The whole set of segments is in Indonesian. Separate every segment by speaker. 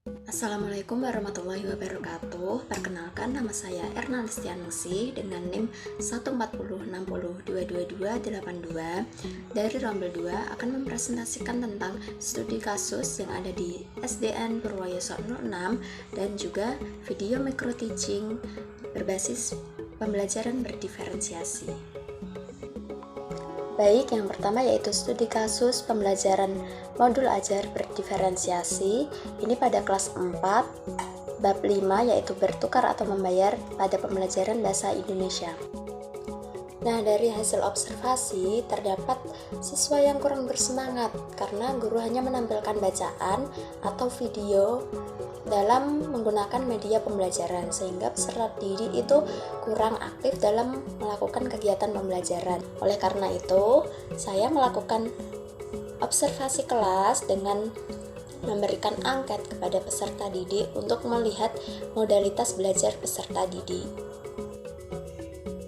Speaker 1: Assalamualaikum warahmatullahi wabarakatuh. Perkenalkan, nama saya Erna Listianusi dengan NIM 14060222282 dari Rombel 2 akan mempresentasikan tentang studi kasus yang ada di SDN Purwoyoso 06 dan juga video micro teaching berbasis pembelajaran berdiferensiasi. Baik, yang pertama yaitu studi kasus pembelajaran modul ajar berdiferensiasi. Ini pada kelas 4, bab 5 yaitu bertukar atau membayar pada pembelajaran bahasa Indonesia. Nah, dari hasil observasi terdapat siswa yang kurang bersemangat karena guru hanya menampilkan bacaan atau video dalam menggunakan media pembelajaran, sehingga peserta didik itu kurang aktif dalam melakukan kegiatan pembelajaran. Oleh karena itu, saya melakukan observasi kelas dengan memberikan angket kepada peserta didik untuk melihat modalitas belajar peserta didik.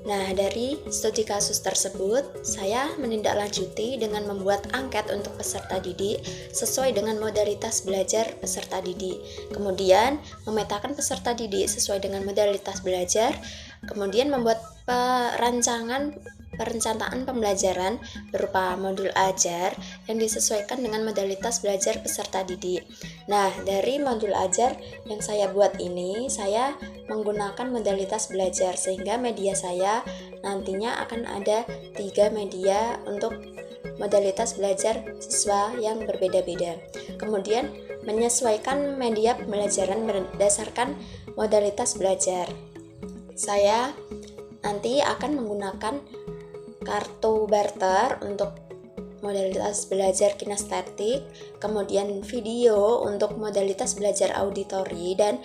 Speaker 1: Nah, dari studi kasus tersebut, saya menindaklanjuti dengan membuat angket untuk peserta didik sesuai dengan modalitas belajar peserta didik. Kemudian, memetakan peserta didik sesuai dengan modalitas belajar, kemudian membuat perencanaan pembelajaran berupa modul ajar yang disesuaikan dengan modalitas belajar peserta didik. Nah, dari modul ajar yang saya buat ini, saya menggunakan modalitas belajar sehingga media saya nantinya akan ada 3 media untuk modalitas belajar siswa yang berbeda-beda. Kemudian, menyesuaikan media pembelajaran berdasarkan modalitas belajar. Saya nanti akan menggunakan kartu barter untuk modalitas belajar kinestetik, kemudian video untuk modalitas belajar auditori, dan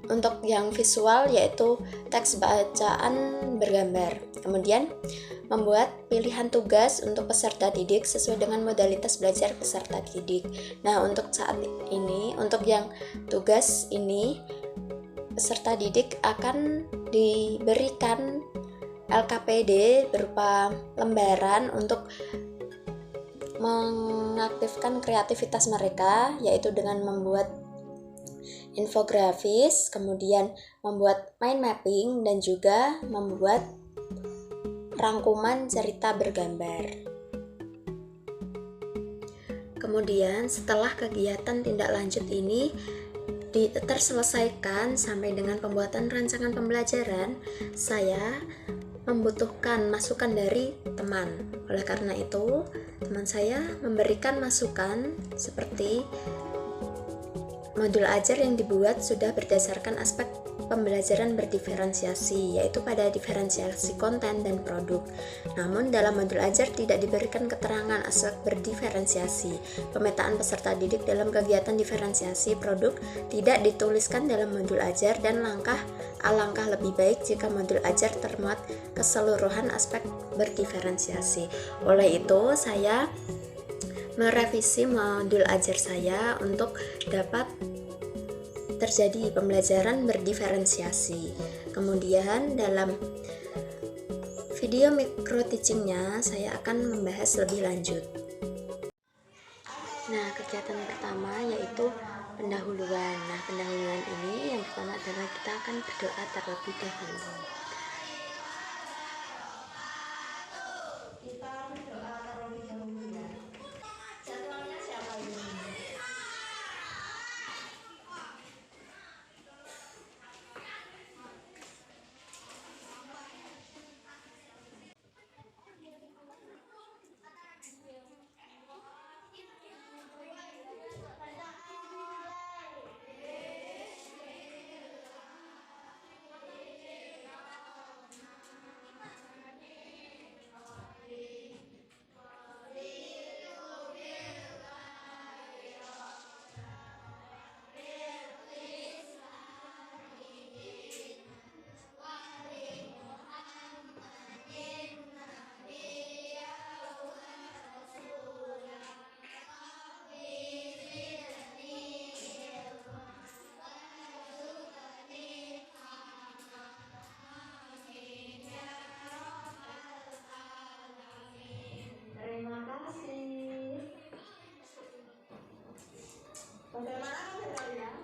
Speaker 1: untuk yang visual yaitu teks bacaan bergambar. Kemudian membuat pilihan tugas untuk peserta didik sesuai dengan modalitas belajar peserta didik. Nah, untuk saat ini, untuk yang tugas ini, peserta didik akan diberikan LKPD berupa lembaran untuk mengaktifkan kreativitas mereka, yaitu dengan membuat infografis, kemudian membuat mind mapping, dan juga membuat rangkuman cerita bergambar. Kemudian setelah kegiatan tindak lanjut ini terselesaikan sampai dengan pembuatan rancangan pembelajaran, saya membutuhkan masukan dari teman. Oleh karena itu, teman saya memberikan masukan seperti modul ajar yang dibuat sudah berdasarkan aspek pembelajaran berdiferensiasi, yaitu pada diferensiasi konten dan produk. Namun dalam modul ajar tidak diberikan keterangan aspek berdiferensiasi. Pemetaan peserta didik dalam kegiatan diferensiasi produk tidak dituliskan dalam modul ajar, dan alangkah lebih baik jika modul ajar termuat keseluruhan aspek berdiferensiasi. Oleh itu, saya merevisi modul ajar saya untuk dapat terjadi pembelajaran berdiferensiasi. Kemudian dalam video micro teachingnya saya akan membahas lebih lanjut. Nah, kegiatan pertama yaitu pendahuluan. Nah, pendahuluan ini yang pertama adalah kita akan berdoa terlebih dahulu.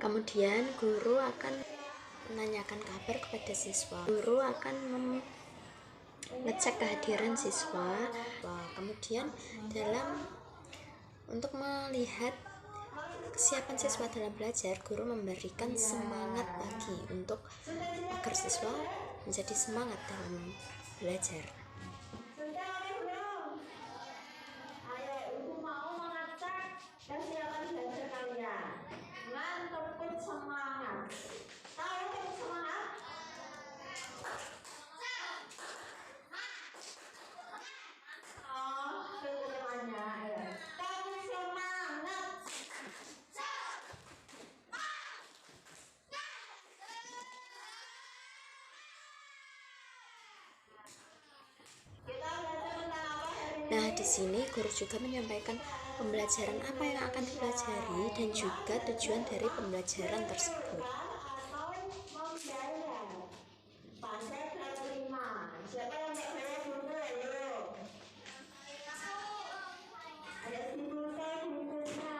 Speaker 1: Kemudian guru akan menanyakan kabar kepada siswa. Guru akan ngecek kehadiran siswa. Kemudian untuk melihat kesiapan siswa dalam belajar, guru memberikan semangat lagi agar siswa menjadi semangat dalam belajar.
Speaker 2: Ayo, mau mengecek kesiapan belajar kalian dengan tepuk semangat. Tahu tepuk semangat? Oh, temannya. Tepuk semangat.
Speaker 1: Nah, di sini guru juga menyampaikan pembelajaran apa yang akan dipelajari dan juga tujuan dari pembelajaran tersebut.
Speaker 2: Siapa yang tak saya dulu? Ada simulnya bukunya.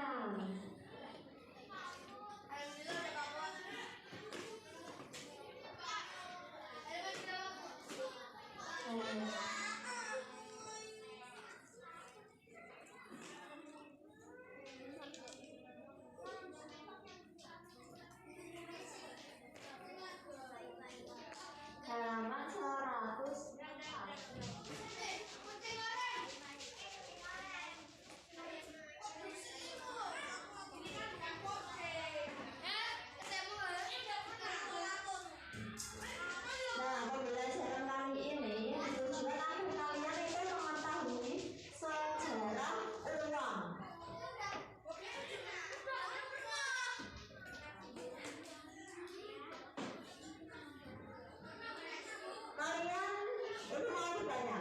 Speaker 2: Halaman 100. Nah, pembelajaran kali ini tujuan akhir kalian itu mengetahui sejarah uang. Kalian itu mau ditanya,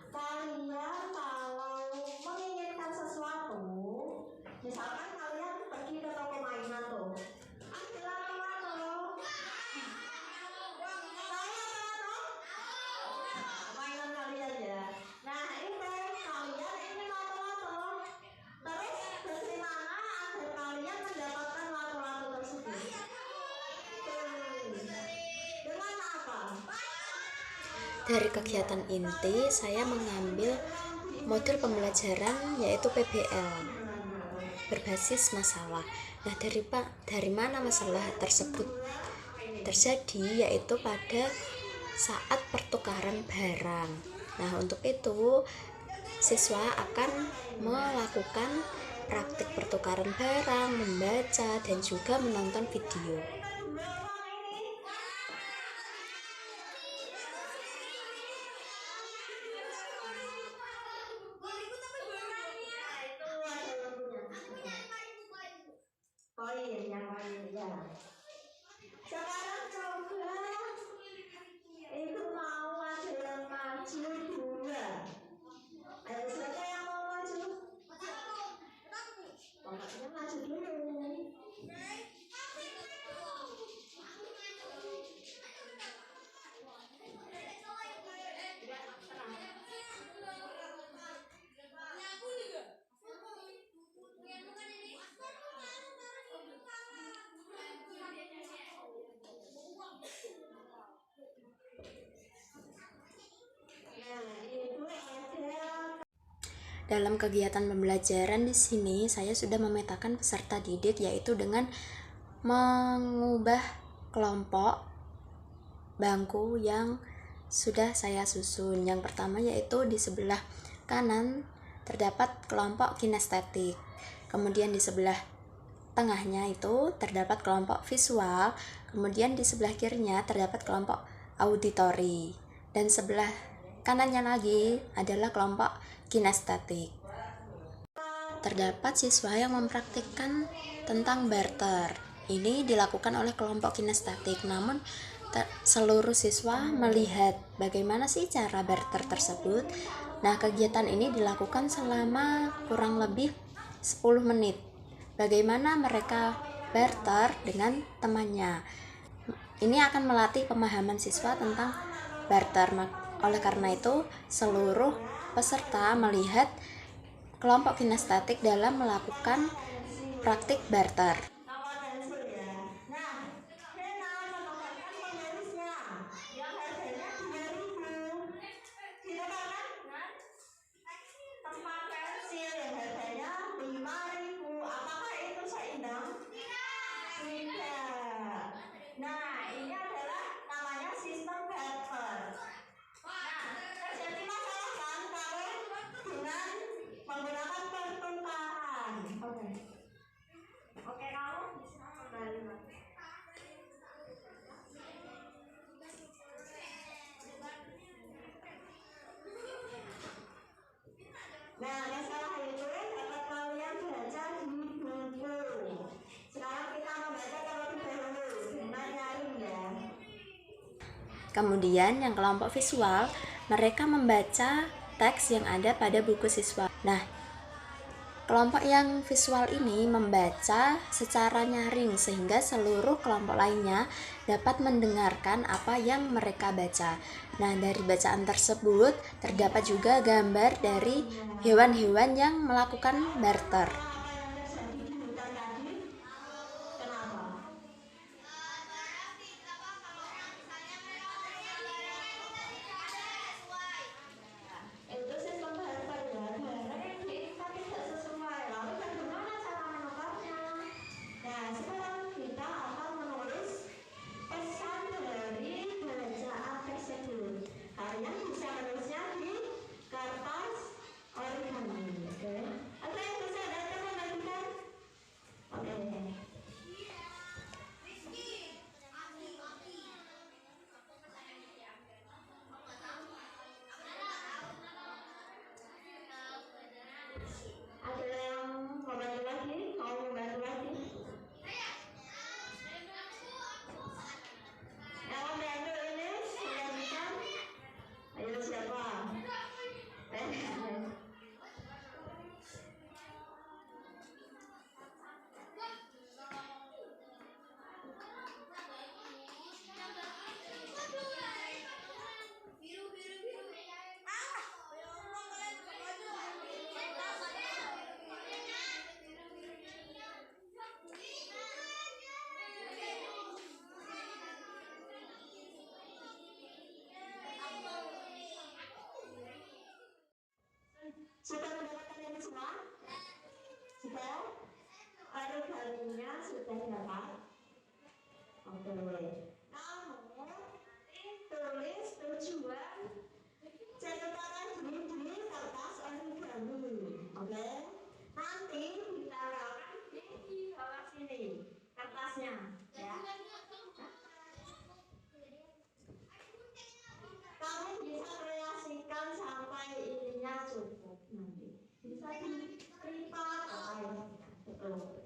Speaker 2: kalian kalau menginginkan sesuatu, misalkan kalian pergi ke toko mainan tuh, ambil apa mainan kalian ya. Nah itu kalian ini lato-lato. Terus bagaimana agar kalian mendapatkan lato-lato tersebut? Dengan apa?
Speaker 1: Dari kegiatan inti, saya mengambil modul pembelajaran yaitu PBL berbasis masalah. Nah, dari mana masalah tersebut terjadi, yaitu pada saat pertukaran barang. Nah, untuk itu siswa akan melakukan praktik pertukaran barang, membaca, dan juga menonton video.
Speaker 2: Koin yang lain ya. Sekarang coba itu mau ada yang maju dua. Ayo siapa yang mau maju? Pokoknya maju dulu.
Speaker 1: Dalam kegiatan pembelajaran di sini, saya sudah memetakan peserta didik, yaitu dengan mengubah kelompok bangku yang sudah saya susun. Yang pertama yaitu di sebelah kanan terdapat kelompok kinestetik, kemudian di sebelah tengahnya itu terdapat kelompok visual, kemudian di sebelah kirinya terdapat kelompok auditori, dan sebelah kanannya lagi adalah kelompok kinestetik. Terdapat siswa yang mempraktikkan tentang barter. Ini dilakukan oleh kelompok kinestetik, namun seluruh siswa melihat bagaimana sih cara barter tersebut. Nah, kegiatan ini dilakukan selama kurang lebih 10 menit. Bagaimana mereka barter dengan temannya. Ini akan melatih pemahaman siswa tentang barter. Oleh karena itu, seluruh peserta melihat kelompok kinestetik dalam melakukan praktik barter. Kemudian yang kelompok visual, mereka membaca teks yang ada pada buku siswa. Nah, kelompok yang visual ini membaca secara nyaring sehingga seluruh kelompok lainnya dapat mendengarkan apa yang mereka baca. Nah, dari bacaan tersebut terdapat juga gambar dari hewan-hewan yang melakukan barter.
Speaker 2: Apa yang terjadi di hutan tadi? Kenapa? Itu sistem barter ya, barang yang diikat tidak sesuai. Lalu bagaimana cara menukarnya? Nah, sekarang kita akan menulis pesan dari bacaan tersebut. Kalian bisa menulisnya di kertas origami. Oke. Ada yang bisa datang membagikan? Oke. Ada yang membantu lagi? Mau membantu lagi? Yang membantu ini membagikan? Ayo siapa? Sudah mendapatkan ini semua? Sudah? Origaminya sudah dapat? Oke. Namun, tulis tujuan catatan di kertas origami. Oke? Nanti ditaruhkan di bawah sini kertasnya, ya. Kamu bisa kreasikan sampai ininya cukup nanti. Bisa dilipat betul.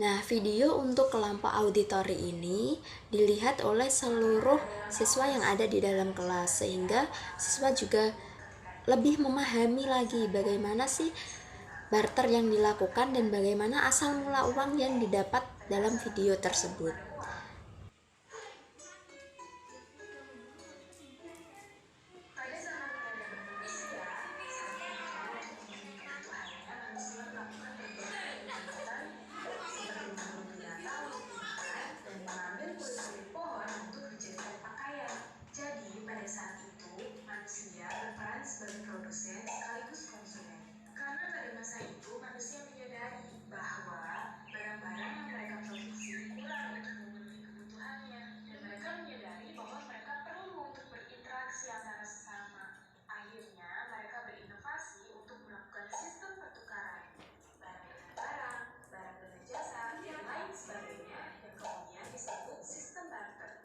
Speaker 1: Nah, video untuk kelompok auditori ini dilihat oleh seluruh siswa yang ada di dalam kelas, sehingga siswa juga lebih memahami lagi bagaimana sih barter yang dilakukan dan bagaimana asal mula uang yang didapat dalam video tersebut.
Speaker 3: Pada saat itu, manusia berperan sebagai produsen sekaligus konsumen. Karena pada masa itu, manusia menyadari bahwa barang-barang yang mereka produksi kurang untuk memenuhi kebutuhannya. Dan mereka menyadari bahwa mereka perlu untuk berinteraksi antara sesama. Akhirnya, mereka berinovasi untuk melakukan sistem pertukaran. Barang dengan barang, barang dengan jasa, dan lain sebagainya yang kemudian disebut sistem barter.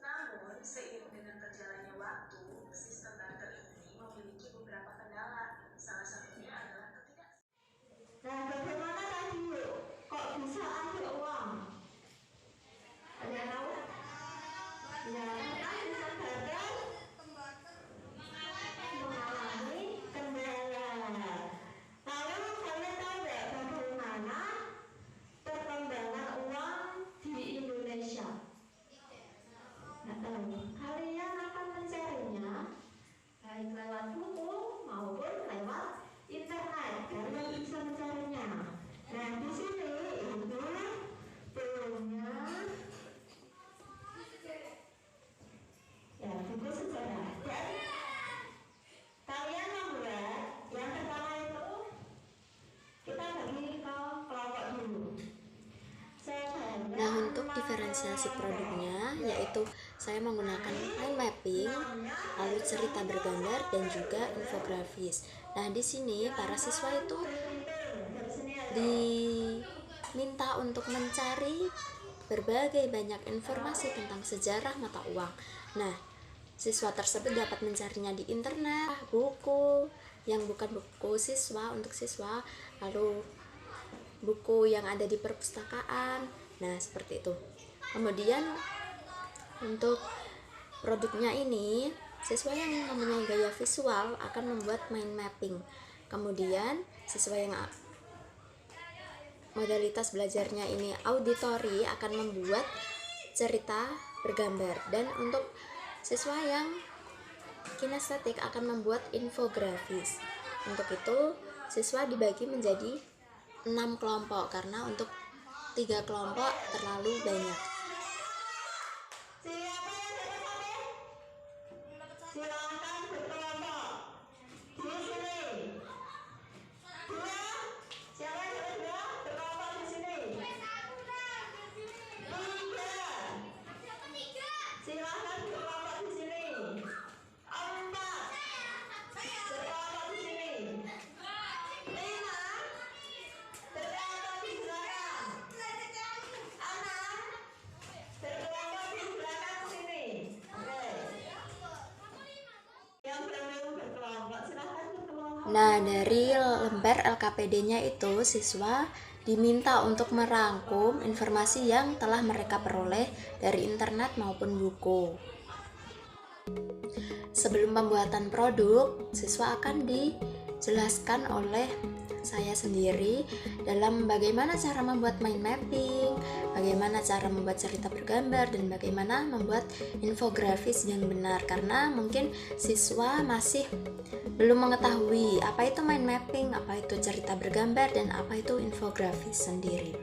Speaker 3: Namun, seiring dengan berjalannya waktu, sistem barter ini memiliki beberapa kendala. Salah satunya adalah
Speaker 2: Nah, bagaimana tadi kok bisa ada uang? Ada yang tahu? Ya, karena sistem barter mengalami kendala. Lalu kalian tahu nggak bagaimana perkembangan uang di Indonesia? Kalian akan mencarinya baik lewat buku maupun lewat internet. Kalian bisa mencarinya. Nah, di sini itu punya ya buku sejarah. Dan kalian membuat yang pertama itu kita bagi ke kelompok dulu.
Speaker 1: Nah, untuk diferensiasi produknya yaitu saya menggunakan mind mapping, lalu cerita bergambar dan juga infografis. Nah, di sini para siswa itu diminta untuk mencari berbagai banyak informasi tentang sejarah mata uang. Nah, siswa tersebut dapat mencarinya di internet, buku yang bukan buku siswa untuk siswa, lalu buku yang ada di perpustakaan. Nah, seperti itu. Kemudian untuk produknya ini, siswa yang mempunyai gaya visual akan membuat mind mapping. Kemudian siswa yang modalitas belajarnya ini auditori akan membuat cerita bergambar, dan untuk siswa yang kinestetik akan membuat infografis. Untuk itu siswa dibagi menjadi 6 kelompok karena untuk 3 kelompok terlalu banyak.
Speaker 2: Siapa yang jadi pemimpin? Silakan berkelompok di sini. Dua, siapa yang jadi dua? Berkelompok di sini. Tiga, silakan berkelompok di sini. Empat, berkelompok di sini. Lima, berkelompok di belakang. Enam, berkelompok di belakang sini. Oke. Yang belum berkelompok silahkan berkelompok.
Speaker 1: Nah, dari lembar LKPD-nya itu siswa diminta untuk merangkum informasi yang telah mereka peroleh dari internet maupun buku. Sebelum pembuatan produk, siswa akan dijelaskan oleh saya sendiri dalam bagaimana cara membuat mind mapping, bagaimana cara membuat cerita bergambar, dan bagaimana membuat infografis yang benar, karena mungkin siswa masih belum mengetahui apa itu mind mapping, apa itu cerita bergambar, dan apa itu infografis sendiri.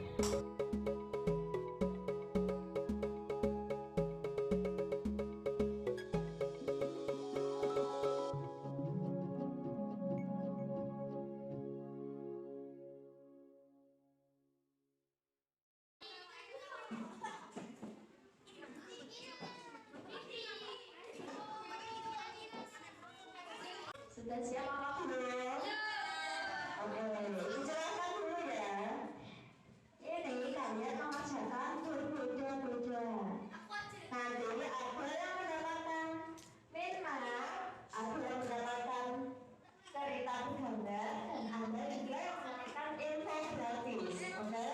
Speaker 2: Sudah siap apa belum? Oke, dijelaskan dulu ya. Ini kalian mengerjakan berbeda-beda. Nanti ada yang mendapatkan minmark, ada yang mendapatkan cerita bergambar, dan ada juga yang mendapatkan infografis. Oke?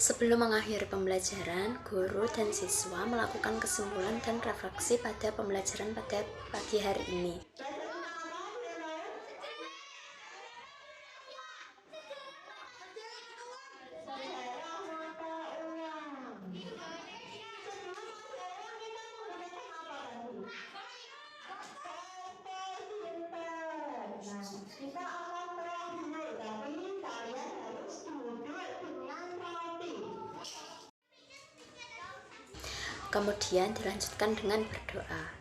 Speaker 1: Sebelum mengakhiri pembelajaran, guru dan siswa melakukan kesimpulan dan refleksi pada pembelajaran pada pagi hari ini.
Speaker 2: Kita akan telah dulu, tapi kalian harus duduk dengan rapi.
Speaker 1: Kemudian dilanjutkan dengan berdoa.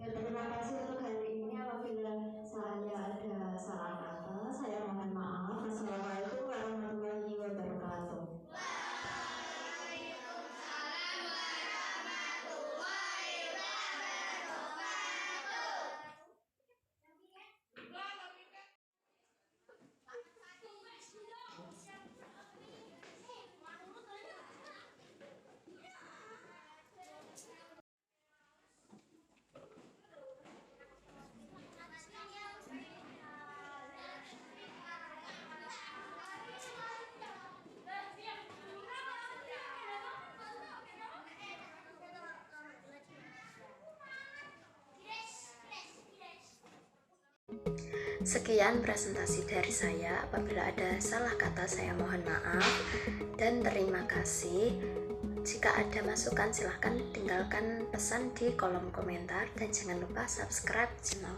Speaker 2: Terima kasih untuk hari ini. Apabila saya ada salah kata, saya mohon maaf. Assalamualaikum warahmatullahi wabarakatuh.
Speaker 1: Sekian presentasi dari saya. Apabila ada salah kata, saya mohon maaf dan terima kasih. Jika ada masukan, silahkan tinggalkan pesan di kolom komentar dan jangan lupa subscribe channel.